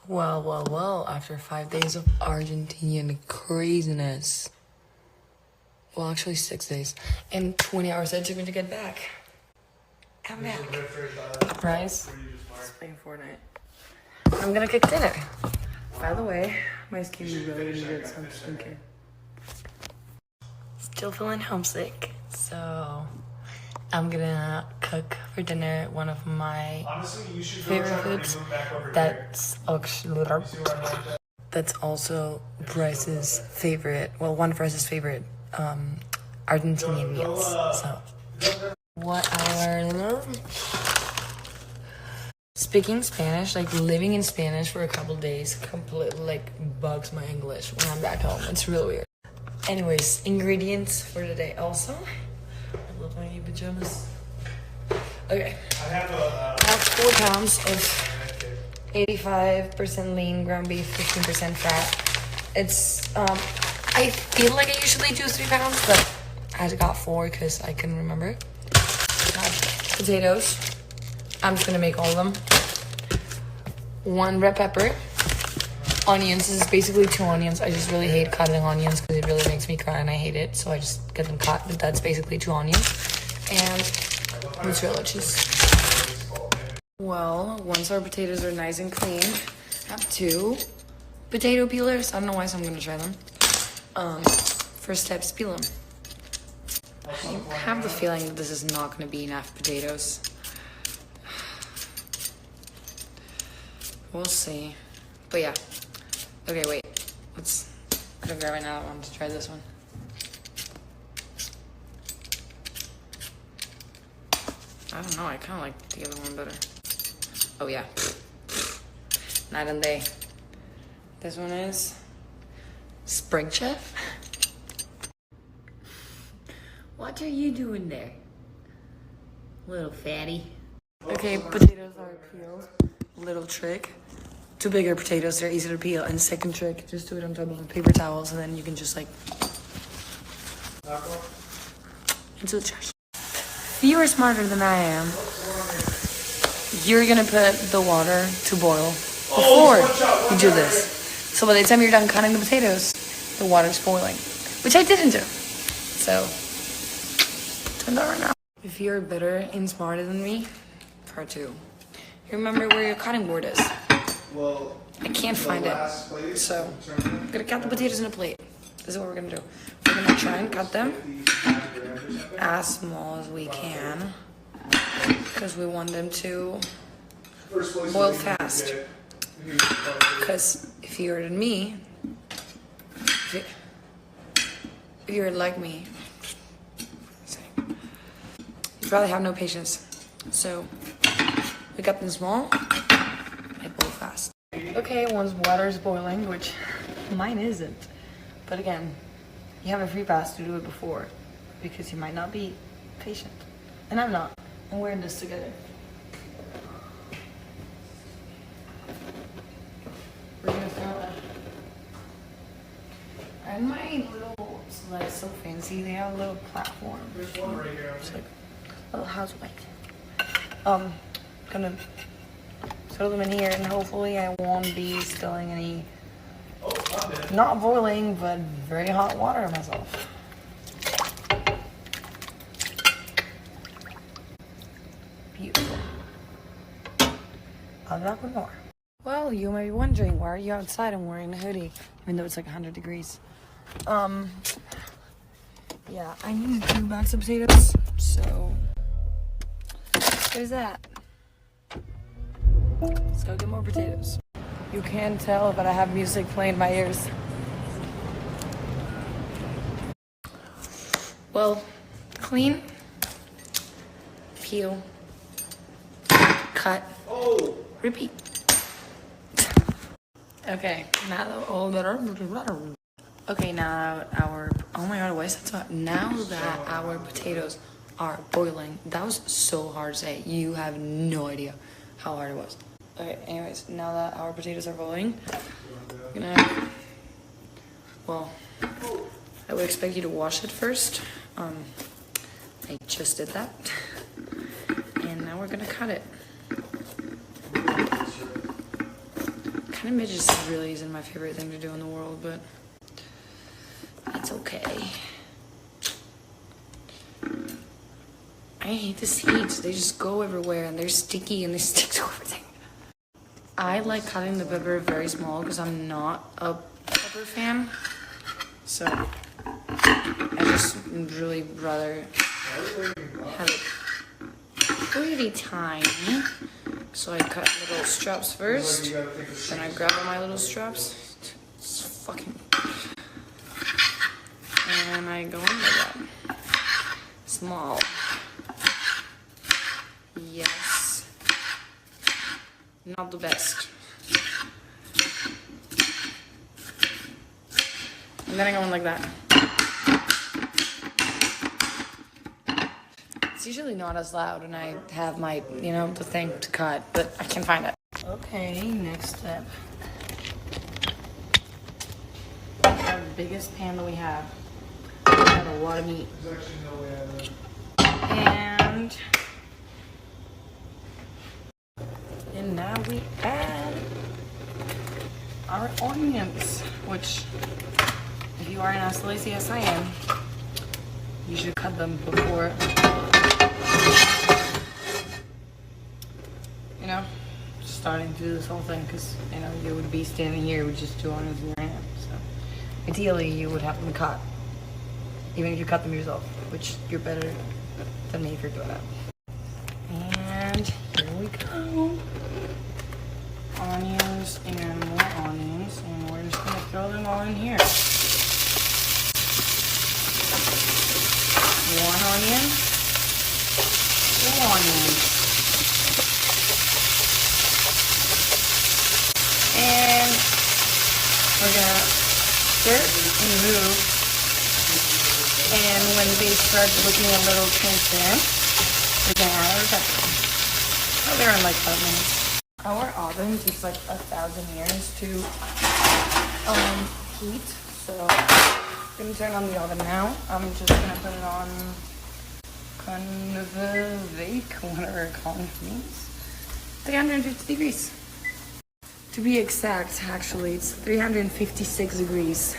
Well, after 5 days of Argentinian craziness. Well, actually 6 days. And 20 hours it took me to get back. I'm back. Surprise. Just playing Fortnite. I'm gonna cook dinner. By the way, my skin really needed some skincare. Still feeling homesick, so I'm gonna cook for dinner one of my favorite foods. That's also Bryce's favorite. Well, one of Bryce's favorite Argentinian meals. So, what our speaking Spanish, like living in Spanish for a couple days, completely like bugs my English when I'm back home. It's real weird. Anyways, ingredients for today. Also, I love my new pajamas. Okay, I have 4 pounds of 85% lean ground beef, 15% fat. It's I feel like I usually do 3 pounds, but I got 4 because I couldn't remember. Potatoes. I'm just gonna make all of them. 1 red pepper. Onions. This is basically 2 onions. I just really hate cutting onions because it really makes me cry and I hate it. So I just get them cut, but that's basically 2 onions. And mozzarella cheese. Well, once our potatoes are nice and clean, I have 2 potato peelers. I don't know why, so I'm gonna try them. First step is peel them. I have the feeling that this is not gonna be enough potatoes. We'll see. But yeah. Okay, wait. I'm gonna grab another one to try this one. I don't know, I kinda like the other one better. Oh yeah. Night and day. This one is Spring Chef. What are you doing there, little fatty? Okay, potatoes are peeled. Little trick. 2 bigger potatoes, they're easy to peel. And second trick, just do it on top of paper towels and then you can just like into the trash. If you are smarter than I am, you're gonna put the water to boil before you do this. So by the time you're done cutting the potatoes, the water's boiling, which I didn't do. So, turn that right now. If you're better and smarter than me, part 2. You remember where your cutting board is? Well, I can't find it. So, I'm gonna cut the potatoes in a plate. This is what we're gonna do. We're gonna try and cut them as small as we can because we want them to boil fast. Because if you're than me, if you're like me, you probably have no patience. So we cut them small, they boil fast. Okay, once water is boiling, which mine isn't, but again, you have a free pass to do it before because you might not be patient, and I'm not, and we're in this together. We're gonna throw that. And my little sled is so fancy. They have a little platform. There's one right here. It's like a little houseway. Gonna throw them in here, and hopefully I won't be spilling any not boiling but very hot water on myself. Beautiful. I'll be back with more. Well, you may be wondering, why are you outside and wearing a hoodie, even though it's like 100 degrees? Yeah, I need 2 bags of potatoes, so there's that. Let's go get more potatoes. You can tell, but I have music playing in my ears. Well, clean, peel, cut, repeat. Okay, now that all that are. Okay, now our. Oh my god, why is that so hard? Now that our potatoes are boiling, that was so hard to say. You have no idea how hard it was. Okay, anyways, now that our potatoes are boiling, I'm gonna. Well, I would expect you to wash it first. I just did that, and now we're gonna cut it. Cutting midges really isn't my favorite thing to do in the world, but it's okay. I hate the seeds. They just go everywhere and they're sticky and they stick to everything. I like cutting the pepper very small because I'm not a pepper fan. So I just really rather have it pretty tiny. So I cut little straps first. Then I grab all my little straps. It's fucking... And I go in like that. Small. Yes. Not the best. And then I go in like that. It's usually not as loud when I have my, you know, the thing to cut, but I can't find it. Okay, next step. We have the biggest pan that we have. We have a lot of meat. And now we add our onions, which if you are as lazy as I am, you should cut them before, you know, starting to do this whole thing, because, you know, you would be standing here with just 2 onions in your hand. So ideally you would have them cut, even if you cut them yourself, which you're better than me if you're doing that. And here we go. Onions and more onions, and we're just gonna throw them all in here. 1 onion, 2 onions, and we're gonna stir and move. And when they start looking a little transparent, we're gonna add our pepper. Oh, they're in like 5 minutes. Our oven takes like 1,000 years to heat, so I'm gonna turn on the oven now. I'm just gonna put it on convec, whatever conv means, 350 degrees. To be exact, actually, it's 356 degrees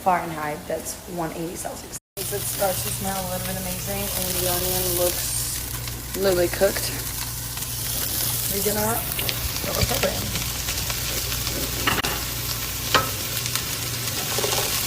Fahrenheit. That's 180 Celsius. It starts to smell a little bit amazing, and the onion looks literally cooked. We're gonna throw the pepper in.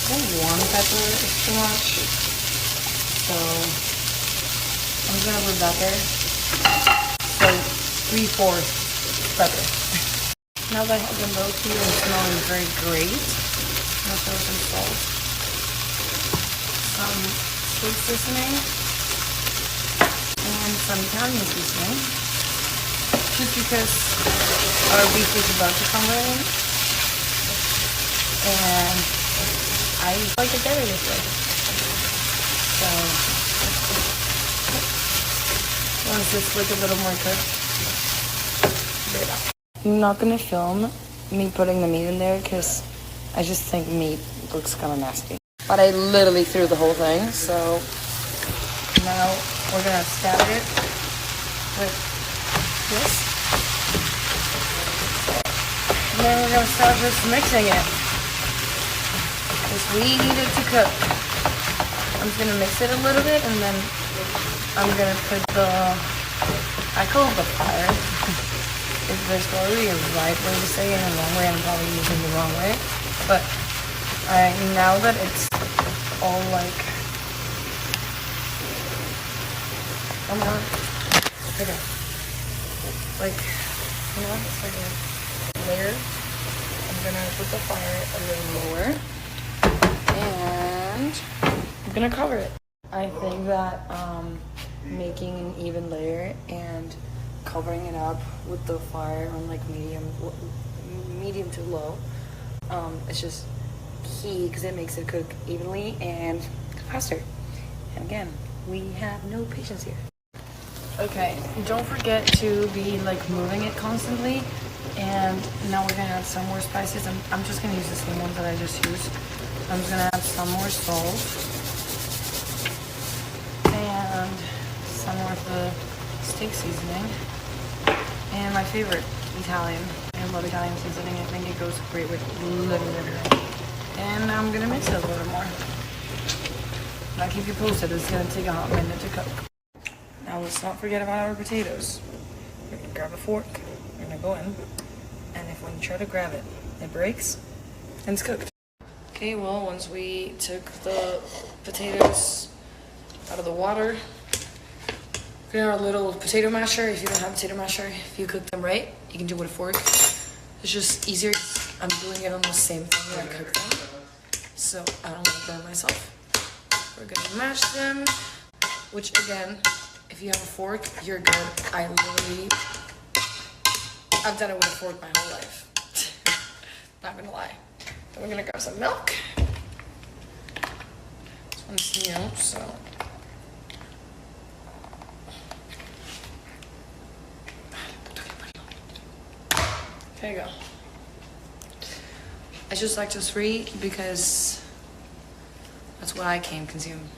I think 1 pepper is too much, so I'm just gonna put that there. So 3/4 pepper. Now that I have them both here and smelling very great, I'm gonna throw some salt, some sweet seasoning, and some Italian seasoning. Just because our beef is about to come in, and I like it better this way. So once it's like a little more cooked, get it out. I'm not gonna film me putting the meat in there because I just think meat looks kind of nasty. But I literally threw the whole thing, so now we're gonna stab it with this. And then we're gonna start just mixing it, because we need it to cook. I'm just gonna mix it a little bit, and then I'm gonna put I call it the fire. There's probably a right way to say it and a wrong way. I'm probably using the wrong way, but now that it's all like, oh my god, okay, like, you know, it's like a layer. I'm gonna put the fire a little lower, and I'm gonna cover it. I think that making an even layer and covering it up with the fire on like medium to low, it's just key, because it makes it cook evenly and faster. And again, we have no patience here. Okay, don't forget to be like moving it constantly. And now we're gonna add some more spices. I'm just gonna use the same ones that I just used. I'm just gonna add some more salt and some more of the steak seasoning, and my favorite, Italian. I love Italian seasoning. I think it goes great with liver. And I'm gonna mix it a little more. I'll keep you posted. It's gonna take a hot minute to cook. Now let's not forget about our potatoes. We're gonna grab a fork. We're gonna go in. And if when you try to grab it, it breaks, and it's cooked. Okay, well, once we took the potatoes out of the water, get our little potato masher. If you don't have a potato masher, if you cook them right, you can do it with a fork. It's just easier. I'm doing it on the same thing that I cook them, so I don't want to burn myself. We're gonna mash them, which again, if you have a fork, you're good. I've done it with a fork my whole life. Not gonna lie. Then we're gonna grab some milk. This one's new, so. There you go. I just lactose-free because that's what I can consume.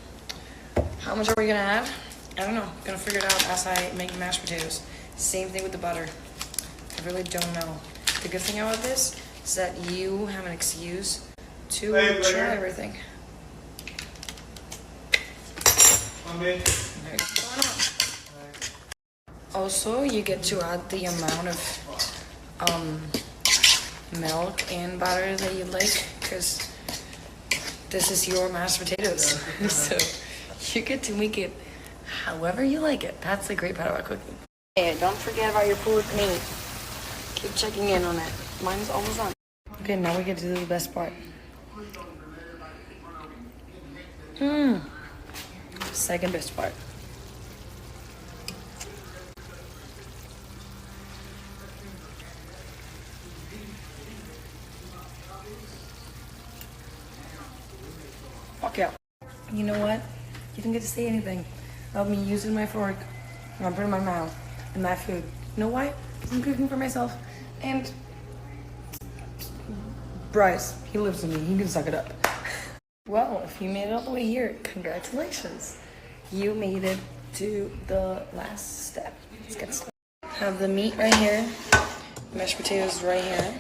How much are we gonna add? I don't know. I'm gonna figure it out as I make mashed potatoes. Same thing with the butter. I really don't know. The good thing about this is that you have an excuse to try everything. Also, you get to add the amount of milk and butter that you like, because this is your mashed potatoes. So you get to make it however you like it. That's the great part about cooking. Hey, don't forget about your pulled meat. Keep checking in on it. Mine's almost done. Okay, now we get to do the best part. Second best part. Fuck yeah. You know what? You don't get to say anything about me using my fork and I'm putting my mouth in that food. You know why? Because I'm cooking for myself. And Bryce, he lives with me. He can suck it up. Well, if you made it all the way here, congratulations. You made it to the last step. Let's get started. Have the meat right here, mashed potatoes right here,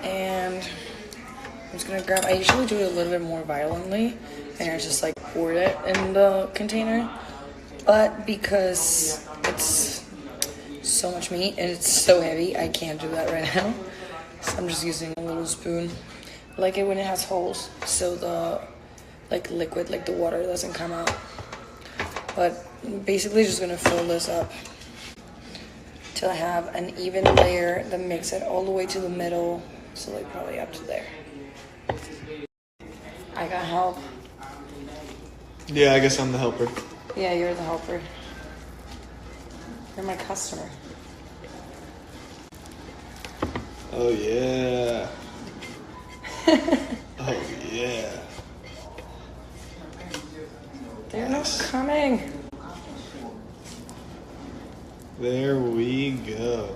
and I'm just gonna grab. I usually do it a little bit more violently, and I just like poured it in the container. But because it's so much meat and it's so heavy, I can't do that right now. So I'm just using a little spoon. I like it when it has holes, so the liquid, like the water, doesn't come out. But basically just gonna fill this up till I have an even layer that makes it all the way to the middle, so like probably up to there. I got help. Yeah, I guess I'm the helper. Yeah, you're the helper. You're my customer. Oh yeah. Oh yeah. They're not coming. There we go.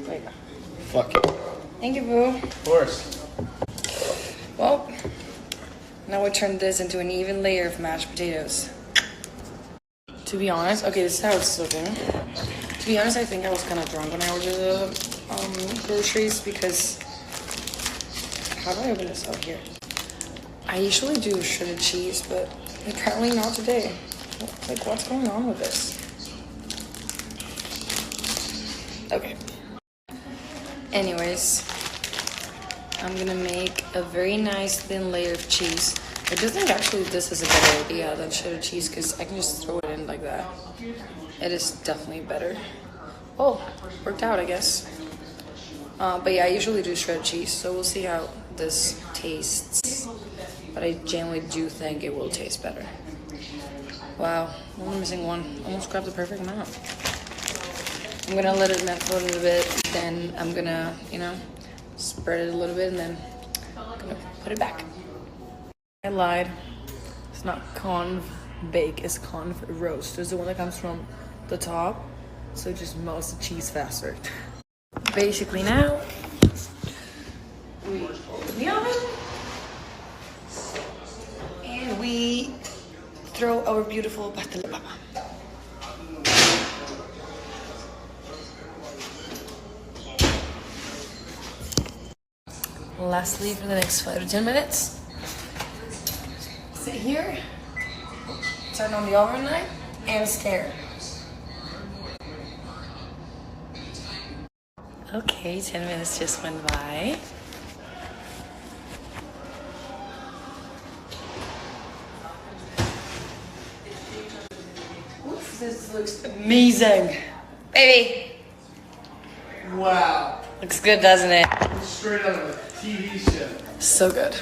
Wait. Fuck it. Thank you, boo. Of course. Well, now we turn this into an even layer of mashed potatoes. To be honest, okay, this is how it's looking. To be honest, I think I was kind of drunk when I ordered the groceries, because how do I open this out here? I usually do shredded cheese, but apparently not today. Like, what's going on with this? Okay. Anyways, I'm gonna make a very nice thin layer of cheese. I do think actually this is a better idea than shredded cheese, because I can just throw it in like that. It is definitely better. Oh, worked out, I guess. But yeah, I usually do shredded cheese, so we'll see how this tastes. But I genuinely do think it will taste better. Wow, I'm only missing one. Almost grabbed the perfect amount. I'm gonna let it melt for a little bit, then I'm gonna, spread it a little bit, and then I'm gonna put it back. I lied. It's not conv bake, it's conv roast. There's the one that comes from the top, so it just melts the cheese faster. Basically now, we open the oven, and we throw our beautiful pasta de papa. Lastly, for the next 5 to 10 minutes, sit here, turn on the oven light, and stare. Okay, 10 minutes just went by. Oof, this looks amazing. Baby! Wow. Looks good, doesn't it? Straight out of a TV show. So good.